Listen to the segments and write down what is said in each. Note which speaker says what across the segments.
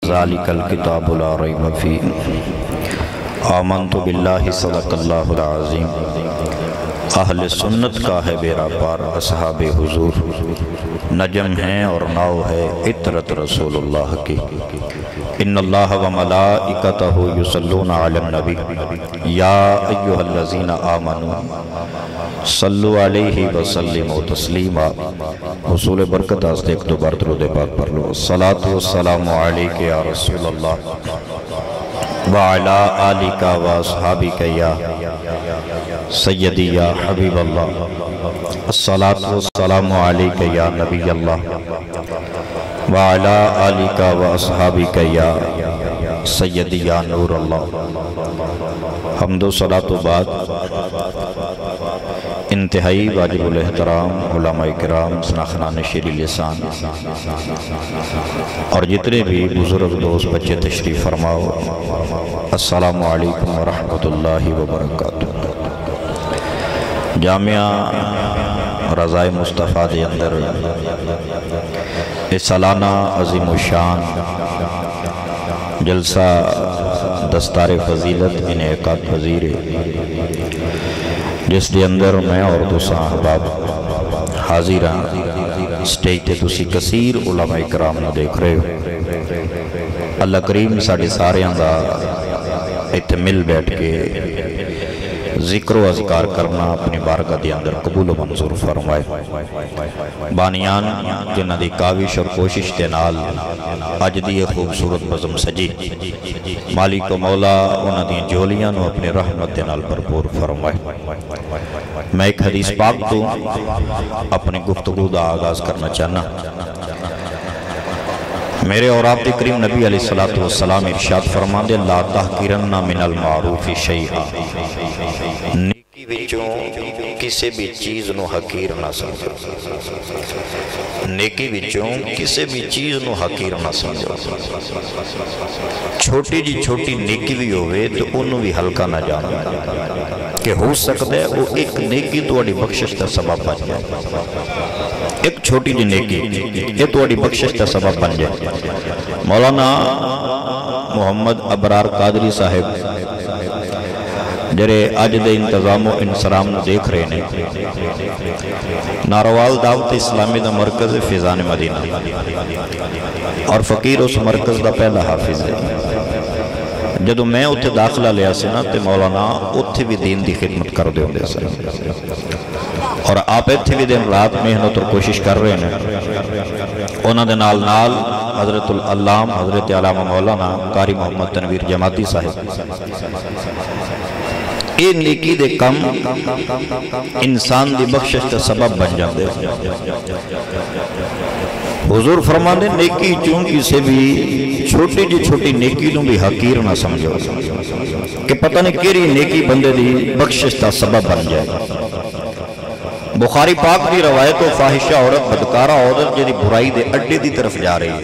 Speaker 1: ज़ालिकल किताबु ला रैब फ़ीह आमन्तु बिल्लाहि सदक़ल्लाहुल अज़ीम। अहले सुन्नत का है बेड़ा पार असहाबे हुजूर, नजम हैं और नाव है इतरत रसूलुल्लाह की। इन्नल्लाह व मलाइकतहु युसल्लूना अलन नबी या अय्युहल्लज़ीना आमनू सल्लु अलैहि व सल्लिमू तस्लीमा। हुसूल बरकत आस्ते एक दो बार दुरूद पाक पढ़ लो। सलातु व सलामु अलैका या रसूलल्लाह व अला आलिका व अस्हाबिका या सय्यदी या हबीबल्लाह। अस्सलातु वस्सलामु अलैका या नबीयल्लाह व अला आलिका व अस्हाबिका या सय्यदी या नूरल्लाह। हम्दो सलातो बाद इंतहाई वाजिबुल एहतराम उलमाए किराम, सनाखनान शीरी लिसान और जितने भी बुजुर्ग दोस्त बच्चे तशरीफ़ फरमाओ, अस्सलामु अलैकुम व रहमतुल्लाहि व बरकातुहू। जामिया रज़ाए मुस्तफ़ा के अंदर इस सालाना अज़ीम शान जलसा दस्तारे फजीलत इनेकाद पजीर है, जिस दे अंदर मैं और दूसरा अहबाब हाजिर हाँ। स्टेज ते तुसी कसीर उलमा इकराम नूं देख रहे हो। अल्लाह करीम साडे सारियां दा इत्थे मिल बैठ के जिक्र अज़कार करना अपनी बारगाह के अंदर कबूल मंजूर फरमाए। बानियान जिन्हां दी काविश और कोशिश के नाल अज दी खूबसूरत बज़म सजी, मालिक मौला उन्हां दी झोलियां नूं अपनी रहमत दे नाल भरपूर फरमाए। मैं एक हदीस पाक तो अपनी गुफ्तगू का आगाज करना चाहना। मेरे और आप करीम नबी अलैहिस्सलातु वस्सलाम इरशाद फरमांदे, ला तहकीरन्ना मिनल मारूफि शैआ, नेकी विचों किसी भी चीज़ नू हकीर ना समझो। नेकी विचों किसी भी चीज़ नू हकीर ना समझो। छोटी जी छोटी नेकी भी होवे तो उन्होंने भी हल्का ना जानो कि हो सकता है वो एक नेकी तुहाडी बख्शिश का सबब बन जाए। एक छोटी जी नेकी ये तुहाडी बख्शिश का सबब बन जाए। मौलाना मोहम्मद अबरार कादरी साहिब जरे अज दे इंतजामो इंसराम देख रहे हैं, नारोवाल दावत इस्लामी का मरकज फिजान मदीना और फकीर उस मरकज का पहला हाफिज है। जदों मैं उत्थे दाखिला लिया से ना तो मौलाना उत्थे भी दीन की खिदमत करते होंगे सर, और आप इत्थे भी दिन रात मेहनत और कोशिश कर रहे हैं। उन्होंने नाल नाल हजरतुल अल्लाम हजरत आलामा मौलाना कारी मोहम्मद तनवीर जमाती साहिब ये नेकी दे कम इंसान की बख्शिश का सबब बन जाते। हुजूर फरमाते नेकी चूं किसी भी छोटी जी छोटी नेकी नूं भी हकीर ना समझो कि पता नहीं केड़ी नेकी बंदे दी बख्शिश का सबब बन जाए। बुखारी पाक की रवायत तो फाहिशा औरत बदकारा औरत जी बुराई के अड्डे की तरफ जा रही है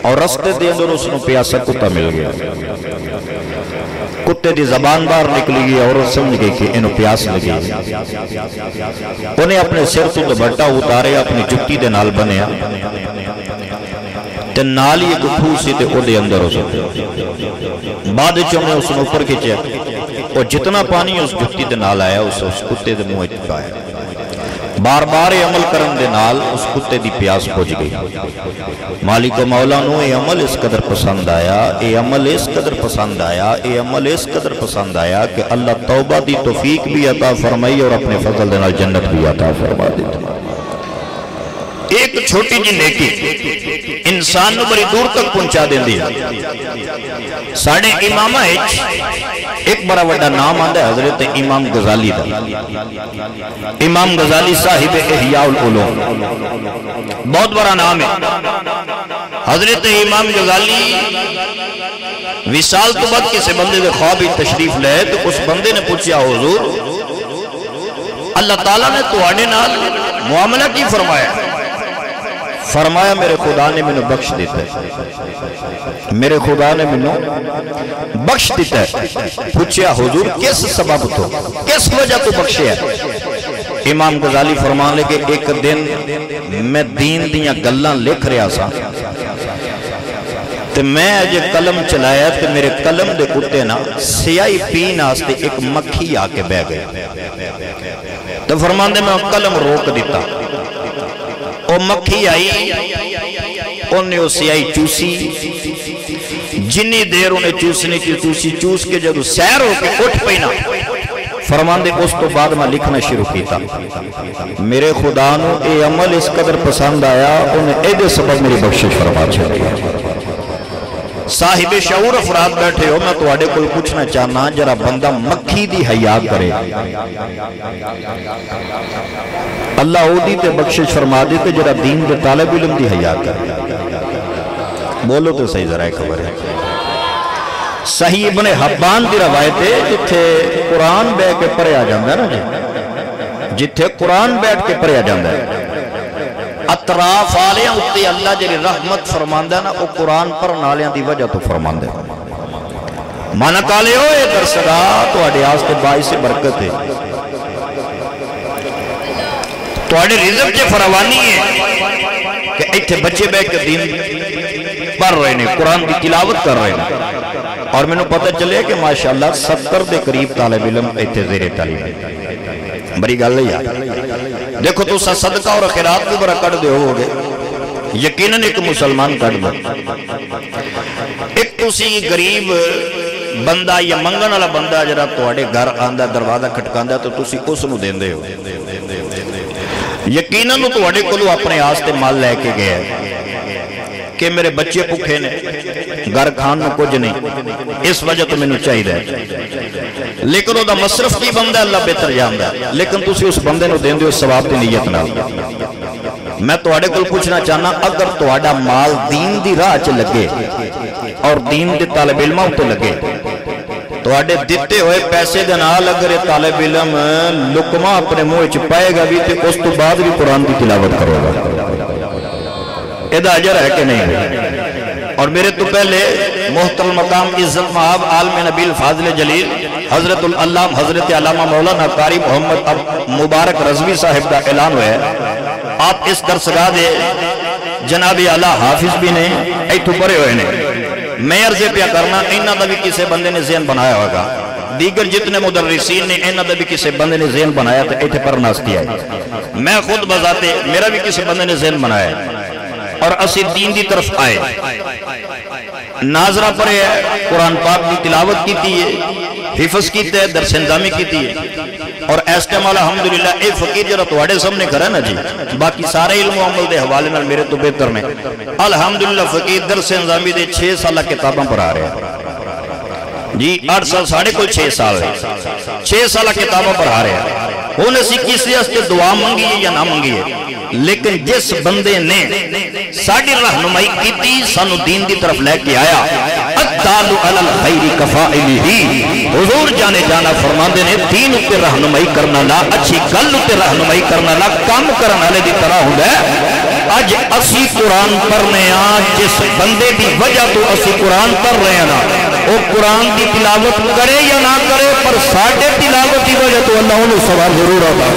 Speaker 1: और रस्ते के अंदर उसको प्यासा कुत्ता मिल गया। कुत्ते की जबान बाहर निकली गई, औरत समझ गई कि इन्हों प्यास लगी। उन्हें अपने सिर तो दुपट्टा उतारे, अपनी जुत्ती के नाल बनिया ते नाल ही एक खूह सी ते ओदे अंदर उस बाद उन्हें उसने ऊपर खिंचा और जितना पानी उस जुत्ती के नाल आया उस कुत्ते के मुंह च पाया। बार बार ये अमल करन दे नाल उस कुत्ते की प्यास बुझ गई। मालिक मौला नूं ये अमल इस कदर पसंद आया, ये अमल इस कदर पसंद आया, ये अमल इस कदर पसंद आया कि अल्लाह तौबा की तौफीक भी अता फरमाई और अपने फजल दे नाल जन्नत भी अता फरमा दी। एक छोटी जी नेकी इंसान नूं बड़ी दूर तक पहुंचा देंदी है। साडे इमामा एक बड़ा वड्डा नाम आंदा है हजरत इमाम गजाली दा। इमाम गजाली साहिब इहयाउल उलूम बहुत बड़ा नाम है। हजरत इमाम गजाली विसाल तो बाद किसी बंदे के ख्वाब में तशरीफ ले तो उस बंदे ने पूछा, हुजूर अल्लाह ताला ने तुहाडे नाल मुआमला की फरमाया? फरमाया मेरे खुदा ने मैनू बख्श दिता है, मेरे खुदा ने मैनू बख्श दिता है। पूछया हुजूर किस सबब तो, किस वजह तो बख्शिया? इमाम गजाली फरमान लगे एक दिन मैं दीन दियां गल्लां लिख रहा सा तो मैं अजे कलम चलाया तो मेरे कलम के उत्ते ना स्याही पीने वास्ते एक मक्खी आके बह गई। तो फरमांदे मैं कलम रोक दिता, वो मक्खी आई, उन्हें वो स्याही चूसी, जिन्नी देर उन्हें चूसनी चूसी, चूस के जब सैर होके उठ पई ना, फरमांदे उस तो बाद मैं लिखना शुरू किया। मेरे खुदा नूं ये अमल इस कदर पसंद आया, उन्हें ए सबब मेरी बख्शिश फरमा छड़ी। साहिबे शऊर अफराद बैठे हो, मैं तुहाडे कोल पूछना चाहना, जरा बंदा मक्खी दी हया करे, अल्लाह ओदी ते बख्शिश फरमा दे, ते जरा दीन दे तालिब इल्म दी हया करे। बोलो तो सही जरा खबर है। सही इब्ने हब्बान की रवायत है, जिथे कुरान बह के पढ़िया जाता है ना जी, जिथे कुरान बैठ के पढ़िया जाता है, अतराफ वालियां उत्ते अल्लाह जी रहमत फरमांदा ना, वो कुरान पढ़न वालियां दी वजह तो फरमांदा। मन काले हो ये दरसगा तुहाडे वास्ते बाइस बरकत है, तुहाडे रिज़्क च फरावानी है कि इत्थे बच्चे बैठ के दीन पढ़ रहे हैं, कुरान की तिलावत कर रहे हैं। और मैंने पता चले कि माशाअल्लाह 70 के करीब तालिब इल्म इत्थे ज़ेरे तालीम है। बड़ी गल है यार। देखो तुम सदका और खैरात भी बड़ा कट दे होगे, यकीनन एक मुसलमान कट दो। एक तुसी गरीब बंदा या मंगन वाला बंदा जरा तुहाडे घर आंदा, दरवाजा खटकांदा, तो तुसी उस नूं देंदे हो, यकीनन तुहाडे कोलों अपने आस्ते माल लैके गया कि मेरे बच्चे भुखे ने, घर खान में कुछ नहीं, इस वजह तो मैनू चाहिए। लेकिन वह मसरफ की बंदा अल्लाह बेहतर जानता, लेकिन तुसी उस बंदे नूं देंदे हो सवाब की नीयत नाल। मैं तुहाडे कोल पूछना चाहना, अगर तुहाडा माल दीन दी राह च लगे और दीन दे तालिब इल्मां उत्ते लगे, तुहाडे दिते हुए पैसे दे नाल अगर ये तालिब इल्म लुकमा अपने मुंह च पाएगा भी, तो उस तो बाद भी कुरान की तिलावत करेगा, एदा अजर है कि नहीं? और मेरे तो पहले मोहतरम मकाम इज्जत महाब आलम नबील फाजिल जलील हजरतुल अल्लाम हजरत अल्लामा मौलाना कारी मोहम्मद अब मुबारक रजवी साहिब का ऐलान हुआ है। आप इस दरसगाह दे जनाब आला हाफिज भी ने, इतों परे हुए ने। मैं अर्जे पिया करना, इन्हों का भी किसी बंदे ने ज़हन बनाया होगा, दीगर जितने मुदर्रिसीन ने इन्हों का भी किसी बंदे ने ज़हन बनाया, तो इतने पढ़नास्ती आए। मैं खुद बजाते मेरा भी किसी बंदे ने ज़हन बनाया और असी दीन की तरफ आए, नाजरा पढ़े है, कुरान पाक की तिलावत की है, हिफज की है, दरसंजामी की है। और इस टाइम अल्हम्दुलिल्लाह ये फकीर जरा तुहाडे सामने खड़ा है ना जी, बाकी सारे इल्म अमल के हवाले नाल मेरे तो बेहतर ने। अल्हम्दुलिल्लाह फकीर दरसंजामी दे 6 साल किताबां पढ़ा रहे हैं जी, 8 साल साढ़े को 6 साल 6 साल किताबां पढ़ा रहे हैं। हुण असीं किसी वास्ते दुआ मंगी है या ना मंगी है, लेकिन जिस बंदे ने साडी रहनुमाई की, सानू दीन की तरफ लेके आया, अद्दालु अलल खैरी कफाइलिही, हुजूर जाने जाना फरमाते ने दीन उत्ते रहनुमाई करना ला, अच्छी गल उत्ते रहनुमाई करना ला काम करने वाले की तरह हुंदा है। अज असी कुरान पढ़ने आ, जिस बंदे की वजह तो असी कुरान पढ़ रहे हैं ना, वो कुरान की तिलावत करे या ना करे, पर साडे तिलावत की वजह तो अल्लाह उन्हें सवाब जरूर आता।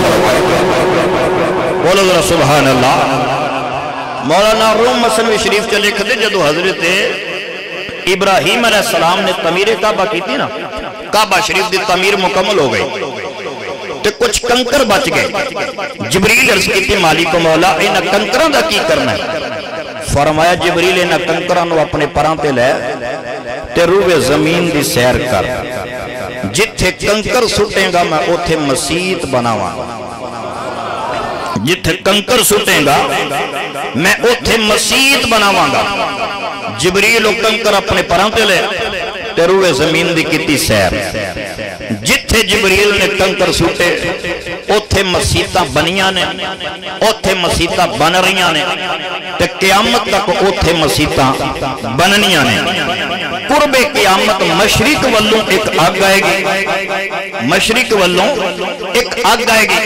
Speaker 1: बोलो जरा सुभान अल्लाह। मौलाना रूम मसनवी शरीफ च लिखते, जदों हजरत इब्राहिम अलैहिस्सलाम ने तमीर काबा की थी ना, काबा शरीफ की तमीर मुकम्मल हो गई, तो कुछ कंकर बच गए। जिबरील अर्ज की मालिक मौला इन कंकरों का की करना है? फरमाया जिबरील इन कंकरों को अपने परां ते लै ते रूवे जमीन की सैर कर, जिथे कंकर सुटेगा मैं उथे मसीत बनावांगा, जिथे कंकर सुटेगा मैं उथे मसीत बनावांगा। जिबरील कंकर अपने परां ते ले ते रूए जमीन दी कीती सैर, जिथे जिबरील ने कंकर सुटे उथे मसीतां बनियां ने, उथे मसीतां बन रही ने, ते क़यामत तक उथे मसीतां बननियां ने। कुर्बे क़यामत मशरिक वल्लों एक अग आएगी, मशरिक वल्लों एक अग आएगी,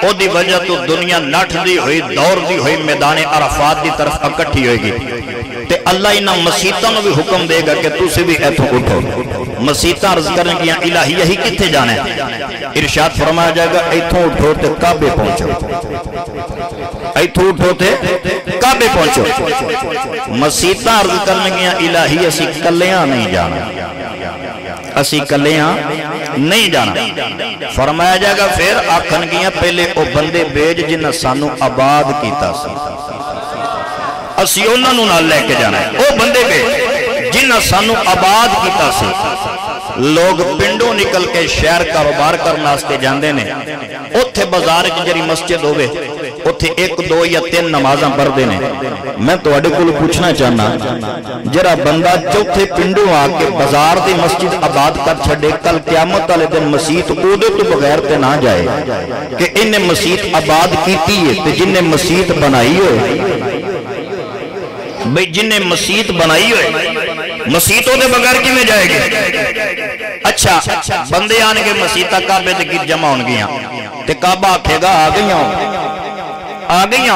Speaker 1: ओदी वजह तो दुनिया नठदी हुई दौड़ती हुई मैदान अराफात की तरफ इकट्ठी होगी, ते अल्लाह इन्हां मसीतां नूं भी हुक्म देगा कि तुसीं भी इत्थों उठो। मसीतां अर्ज करनगियां इलाही यही कित्थे जाना है? इरशाद फरमाया जाएगा इत्थों उठो ते काबे पहुंचो। इथों उठो थे काबे पहुंचो। मसीता अर्ज कर लगियां इलाही असी कलियां नहीं जाना, असी कलियां नहीं जाना। फरमाया जाएगा फिर आखनगियां पहले वो बंदे भेज जिन्हें सानू आबाद किया, असी उन्होंने नाल लेके जाना है। वो बंदे भेज जिन्हें सानू आबाद किया। लोग पिंडों निकल के शहर कारोबार करने वास्ते जाते हैं, उत्थे बाजार जी मस्जिद होवे उत्थे एक दो या तीन नमाज़ां पढ़ते हैं। मैं तुहाडे कोल पूछना चाहना, जरा बंदा चौथे पिंडों आके बाजार की मस्जिद आबाद कर छड़े, कल क्यामत वाले दिन मसीत उहदे तो बगैर ते ना जाए कि इन्हें मसीत आबाद की है। ते जिन्हें मसीत बनाई हो भाई, जिन्हें मसीत बनाई हो मसीतों के बगैर किवें जाएगी? अच्छा बंदे आने मसीता काबे ते गिर जमा होणगियां ते काबा आखेगा आ गई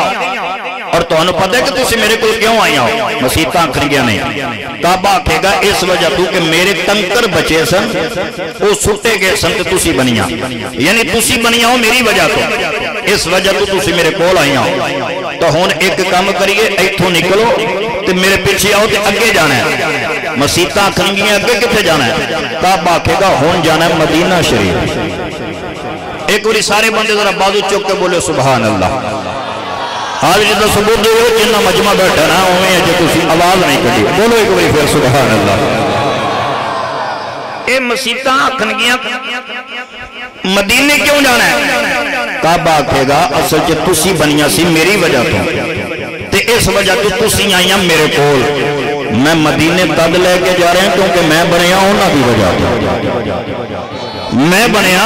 Speaker 1: और तुहानू पता है कि तुसी मेरे को क्यों आई हो? मसीता आखणगियां नहीं। काबा आखेगा इस वजह तू कि मेरे कंकर बचे सन, वो सुटे गए सन ते तुसी बनिया, यानी तुसी बनिया हो मेरी वजह तो, इस वजह तो तुसी मेरे कोल आई हो। तो हुण एक काम करिए, इथों निकलो ते मेरे पीछे आओ ते अगे जाना है। मसीता आखणगियां अगे किथे जाना है? काबा आखेगा हुण जाना है मदीना शरीफ। एक बारी सारे बंदे जरा बाजू चुक के बोले सुभान अल्लाह। हाल जिदा सबूत दो जिन्ना मजमा बैठा ना उवें जो तुसी आवाज नहीं कढ़ी, बोलो एक बार फिर सुभान अल्लाह। ये मसीता आखणगियां मदीने क्यों जाना है? काबा आखेगा असल च तुसी बनिया सी मेरी वजह तो, ते इस वजह तो तुसी आईया मेरे कोल। मैं मदीने तद लेके जा रहा क्योंकि मैं बनया उन्हां दी वजह तो, मैं बनया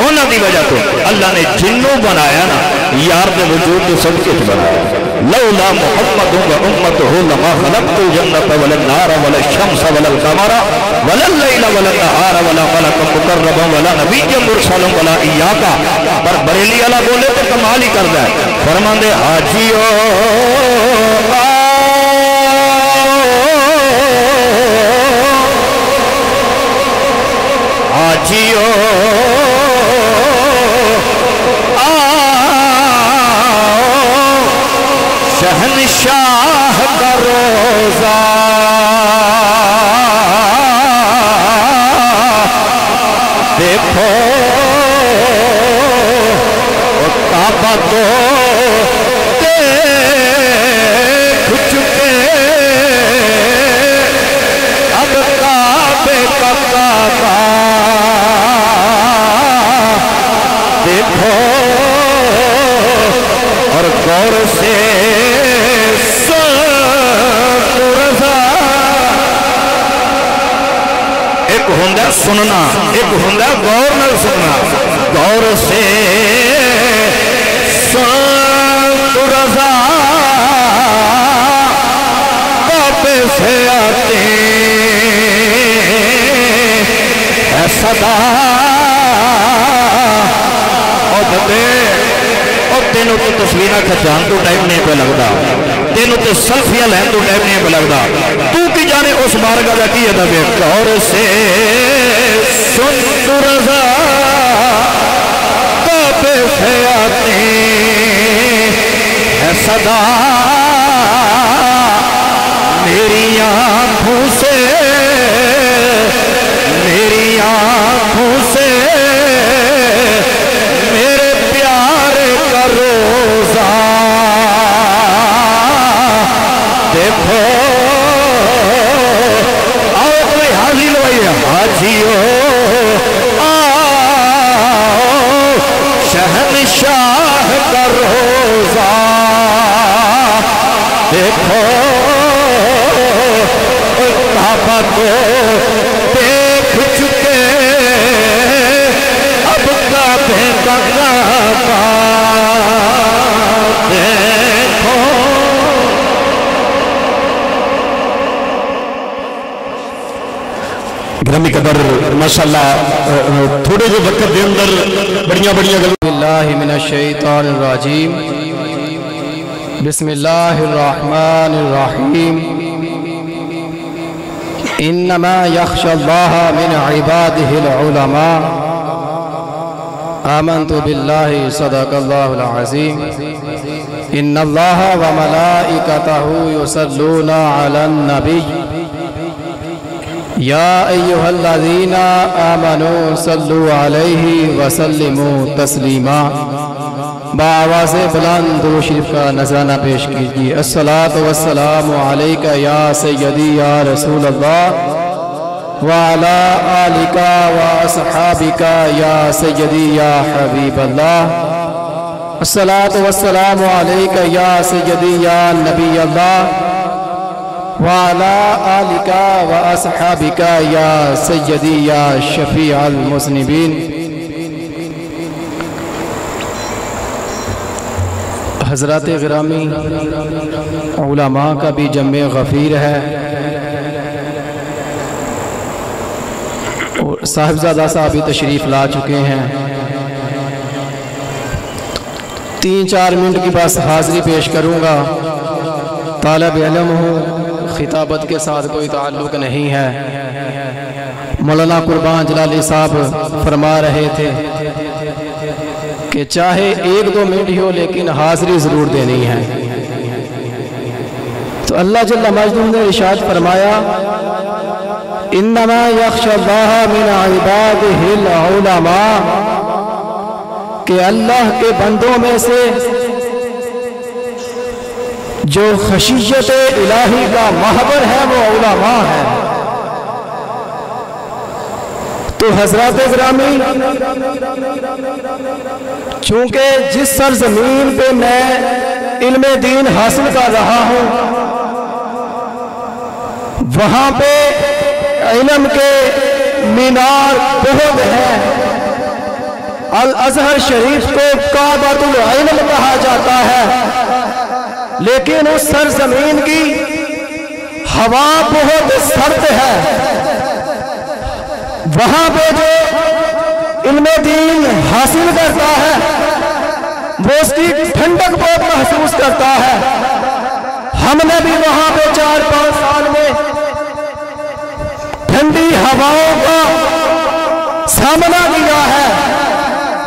Speaker 1: उन्हां दी वजह तो। अल्लाह ने जिन्नों बनाया ना यार के वजूद के सब कुछ बनाया। लौला मुहम्मदुन व उम्मतुहु लमा खलक़तुल जन्नत वल नार वल शम्स वल कमर वल लैल वल नहार वल मलक मुकर्रब वल नबिय्य मुरसल वल इयाका। पर बरेली वाला बोले तो कमाल ही करदा है, फरमांदे हाजियो हाजियो शहनशाह का रोजा देखो काबा तो देख चुके, अब काबे का काबा देखो और गौर से होंदा सुनना, एक होंदा गौर न सुनना। गौर से रज़ा काबे से आते है सदा और बंदे और तेनों तो तस्वीर खिंचान तो टाइम नहीं पे लगता, तेनों तो सेल्फियां लैन तो टाइम नहीं पे लगता। तू की जाने उस बारगाह का की अदब है। गौर से सुन रज़ा काबे से आते है सदा मेरी आंखों से, मेरी आंखों से मेरे प्यारे का रोजा देखो। आओ कोई हाजिर भाई हाजियो शहनशाह का रोजा देखो। काबा को देख चुके, अब काबे का काबा देखो। गिरामी कदर माशाअल्लाह थोड़े जो वक्त के अंदर बढ़िया बढ़िया
Speaker 2: बिस्मिल्लाहि मिनश शैतानिर रजीम बिस्मिल्लाहिर रहमानिर रहीम इन्नमा यख्शल्लाह मिन इबादिहिल उलमा आमन्तु बिल्लाहि सदक़ल्लाहुल अज़ीम। इन्नल्लाह व मलाइकतहु युसल्लूना अलन नबी या अय्युहल्लज़ीना आमनू सल्लु अलैहि व सल्लिमू तस्लीमा। बाआवाज़ बुलंद दुरूद शरीफ का नज़राना पेश कीजिए। अस्सलातु वस्सलामु अलैका या सय्यदी या रसूल अल्लाह व अला आलिका व अस्हाबिका या सय्यदी या हबीब अल्लाह। अस्सलातु वस्सलामु अलैका या सय्यदी या नबी अल्लाह व अला आलिका व अस्हाबिका या सय्यदी या शफी अल मुज़निबीन। हज़रात गिरामी, उलमा का भी जम्मे गफ़ीर है और साहिबजादा साहब भी तशरीफ़ ला चुके हैं। 3-4 मिनट की बस हाज़री पेश करूँगा। तालिब इल्म हूँ, खिताबत के साथ कोई ताल्लुक़ नहीं है। मौलाना कुर्बान जलाली साहब फरमा रहे थे कि चाहे 1-2 मिनट ही हो लेकिन हाज़री ज़रूर देनी है। तो अल्लाह जल्ल मजदूर ने इरशाद फरमाया, इन्नमा यख्शल्लाह मिन इबादिहिल उलमा, कि अल्लाह के बंदों में से जो खशियत इलाही का महबर है वो उलमा है। तो हज़रात गिरामी, चूंकि जिस सरजमीन पे मैं इल्मे दीन हासिल कर रहा हूँ वहाँ पे इल्म के मीनार बहुत हैं। अल अज़हर शरीफ को काबतुल इल्म कहा जाता है, लेकिन उस सरजमीन की हवा बहुत सर्द है। वहाँ पे जो इल्मे दीन हासिल करता है वो उसकी ठंडक बहुत महसूस करता है। हमने भी वहाँ पे 4-5 साल में ठंडी हवाओं का सामना किया है,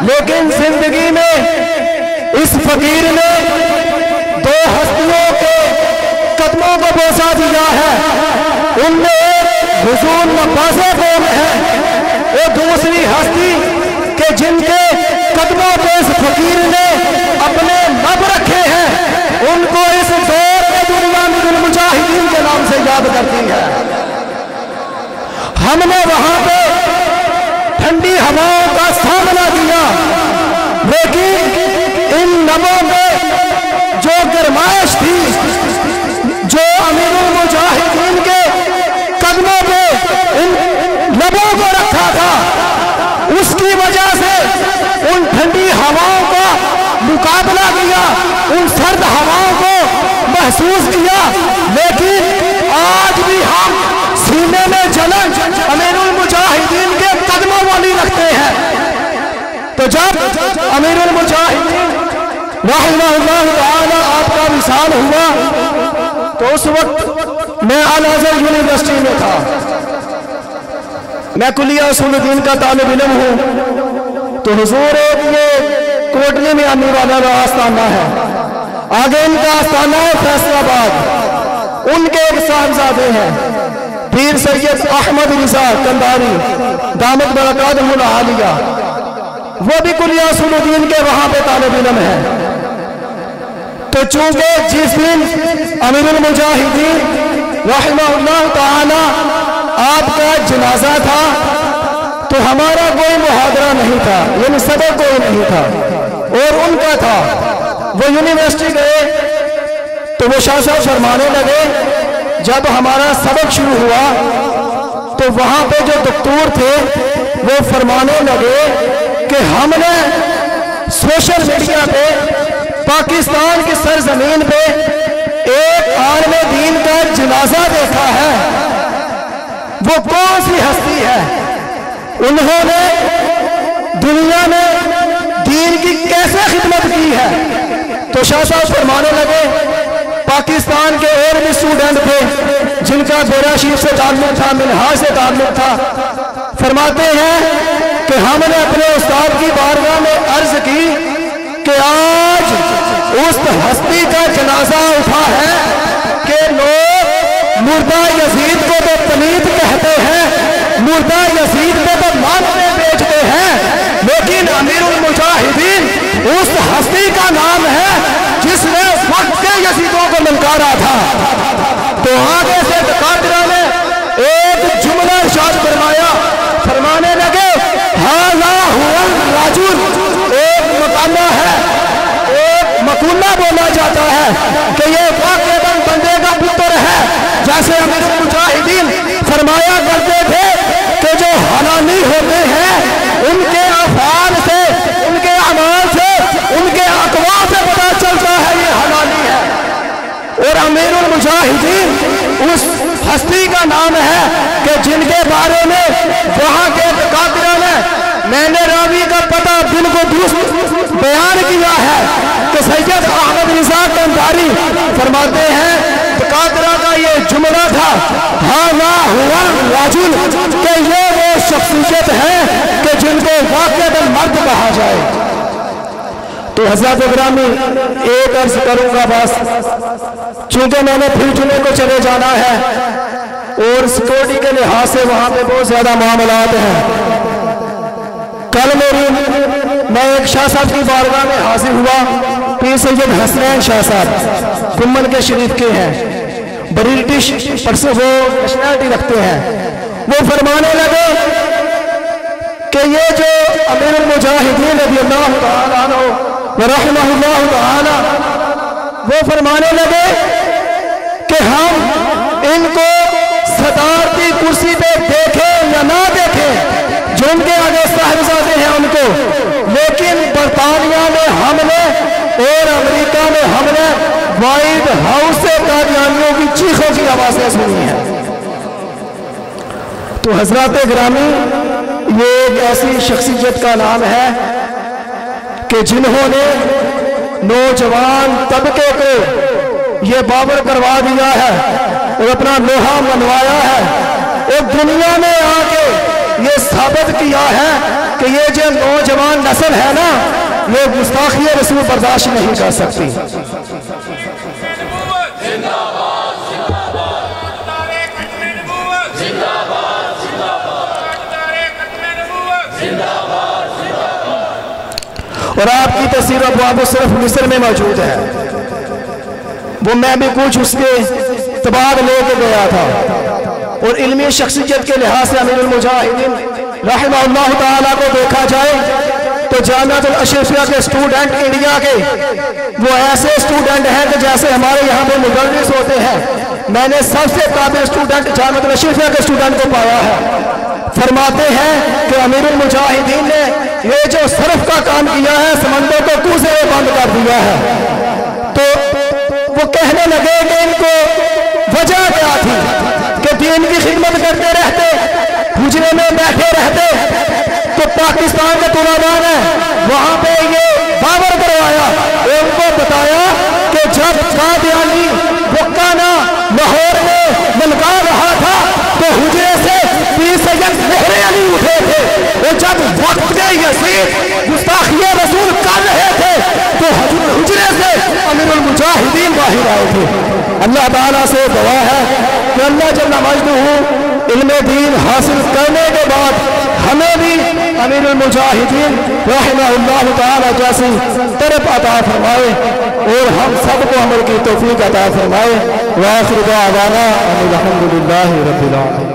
Speaker 2: लेकिन जिंदगी में इस फकीर ने 2 हस्तियों के कदमों को बोसा दिया है। उनमें एक हुजूर नवाज़े कौम है, वो दूसरी हस्ती के जिनके कदमों पे इस फकीर ने अपने लब रखे हैं, उनको इस दौर में दुनिया में मुजाहिदीन के नाम से याद करती है। हमने वहां पे ठंडी हवाओं का सामना किया, लेकिन इन लबों में जो गरमाइश थी, जो अमीरुल मुजाहिदीन के कदमों पे इन लबों को रखा था, उसकी वजह से उन ठंडी हवाओं का मुकाबला किया, उन सर्द हवाओं को महसूस किया। लेकिन आज भी हम सीने में जलन अमीरुल मुजाहिदीन के कदमों वाली रखते हैं। तो जब अमीरुल मुजाहिदीन रहमतुल्लाह तआला आपका विसाल हुआ तो उस वक्त मैं अल अज़हर यूनिवर्सिटी में था। मैं कुलिया उसूलुद्दीन का तालिब इल्म हूँ। तो हुजूर ये कोटली में आने वाला आस्थाना है, आगे इनका आस्थाना है फैसलाबाद। उनके एक साहबजादे हैं पीर सैयद अहमद रिज़ा कंधारी दामत बरकातहुल आलिया, वो भी कुलिया उसूलुद्दीन के वहां पे तालिब इल्म है। तो चूंकि जिस दिन अमीरुल मुजाहिदीन रहमतुल्लाह तआला आपका जनाजा था तो हमारा कोई मुहादरा नहीं था, यानी सबक कोई नहीं था, और उनका था। वो यूनिवर्सिटी गए तो वो शाह साहब फरमाने लगे, जब हमारा सबक शुरू हुआ तो वहां पे जो दक्तूर थे वो फरमाने लगे कि हमने सोशल मीडिया पे पाकिस्तान की सरजमीन पे एक आलिम दीन का जनाजा देखा है। वो कौन सी हस्ती है? उन्होंने दुनिया में दीन की कैसे खिदमत की है? तो शाह साहब फरमाने लगे, पाकिस्तान के और भी स्टूडेंट थे जिनका बेराशीफ से ताल्लुक था, मिनहाज से ताल्लुक था। फरमाते हैं कि हमने अपने उस्ताद की बारगाह में अर्ज की कि आज उस हस्ती का जनाजा उठा है कि लोग मुर्दा यजीद को तो पलीत कहते हैं, मुर्दा यजीद को तो माल में बेचते हैं, लेकिन अमीरुल मुजाहिदीन उस हस्ती का नाम है जिसने वक्त के यजीदों को ललकारा था। तो आगे से कादरा ने एक जुमला इरशाद फरमाया, फरमाने लगे हाज़ा हुवा राजुल, एक मकाना है, एक मकूना बोला जाता है कि ये वाक़ईतन बंदे का पुत्र है। जैसे अमीरुल मुजाहिदीन फरमाया करते थे कि जो हलाली होते हैं उनके अफ़आल से, उनके अमाल से, उनके अक़वाल से पता चलता है ये हलाली है। और अमीरुल मुजाहिदीन उस हस्ती का नाम है कि जिनके बारे में वहां के कादरा ने, मैंने रावी का पता बिल्कुल दुरुस्त बयान किया है कि सैयद अहमद रिज़ा कंधारी फरमाते हैं कादरा का ये जुमला था हाज़ा हुवा राजुल, कि ये वो शख्सियत है कि जिनको वाक़ईतन मर्द कहा जाए। तो हज़रत इब्राहिमी एक अर्ज करूंगा बस, चूंकि मैंने फिर जुमे को चले जाना है और सिक्योरिटी के लिहाज से वहां पे बहुत ज्यादा मामलात हैं। कल मैं एक शाह साहब की बारगाह में हाजिर हुआ, पीर सैयद हसनैन शाह साहब कुम्मन के शरीफ के हैं, ब्रिटिश परसों वो नेशनैलिटी रखते हैं। वो फरमाने लगे कि ये जो अमीरुल मुजाहिदीन रज़ियल्लाहु तआला अन्हु व रहमहुल्लाहु तआला, वो फरमाने लगे कि हम इनको सदारती कुर्सी पे देखें या ना देखें, जो उनके आगे साहिबजादे हैं उनको, लेकिन बरतानिया में हमने और अमेरिका में हमने व्हाइट हाउस से कादियानियों की चीखों की आवाजें सुनी हैं। तो हजरत ग्रामी ये एक ऐसी शख्सियत का नाम है कि जिन्होंने नौजवान तबके को ये बाबर करवा दिया है और अपना लोहा मनवाया है, और दुनिया में आके ये साबित किया है कि ये जो नौजवान नस्ल है ना, ये गुस्ताखी रसूल बर्दाश्त नहीं कर सकती। और आपकी तस्वीर अब सिर्फ मिस्र में मौजूद है, वो मैं भी कुछ उसके तबाद लेके गया था। और इल्मी शख्सियत के लिहाज से अमीरुल मुजाहिदीन रहमहुल्लाह ताला को देखा जाए तो जामिअतुल अशरफिया के स्टूडेंट इंडिया के वो ऐसे स्टूडेंट हैं कि जैसे हमारे यहाँ पे मुदर्रिस होते हैं। मैंने सबसे काबिल स्टूडेंट जामिअतुल अशरफिया के स्टूडेंट को पाया है। फरमाते हैं कि अमीरुल मुजाहिदीन ने ये जो सरफ का काम किया है, समंदर को कूजे में बंद कर दिया है। तो वो कहने लगे कि इनको वजह क्या थी कि दीन की खिदमत करते रहते, हुजरे में बैठे रहते। तो पाकिस्तान के तुलाबा ने वहां पे ये बाबर करवाया, उनको बताया कि जब कादियानी बुक्काना लाहौर में ललका रहा था तो हुजरे से पीर सैयद मेहरे अली उठे थे, और जब वक्त के यजीद गुस्ताखी रसूल कर रहे थे तो हुजरे से अमीरुल मुजाहिदीन बाहर आए थे। अल्लाह ताला से दुआ है कि अल्लाह जल्ल मजदूहू इल्मे दीन हासिल करने के बाद हमें भी अमीरुल मुजाहिदीन रहमहुल्लाह ताला जैसी तरफ अता फरमाए और हम सबको अमल की तौफीक अता फरमाए। व आखिर दावाना अनिल हम्दुलिल्लाहि रब्बिल आलमीन।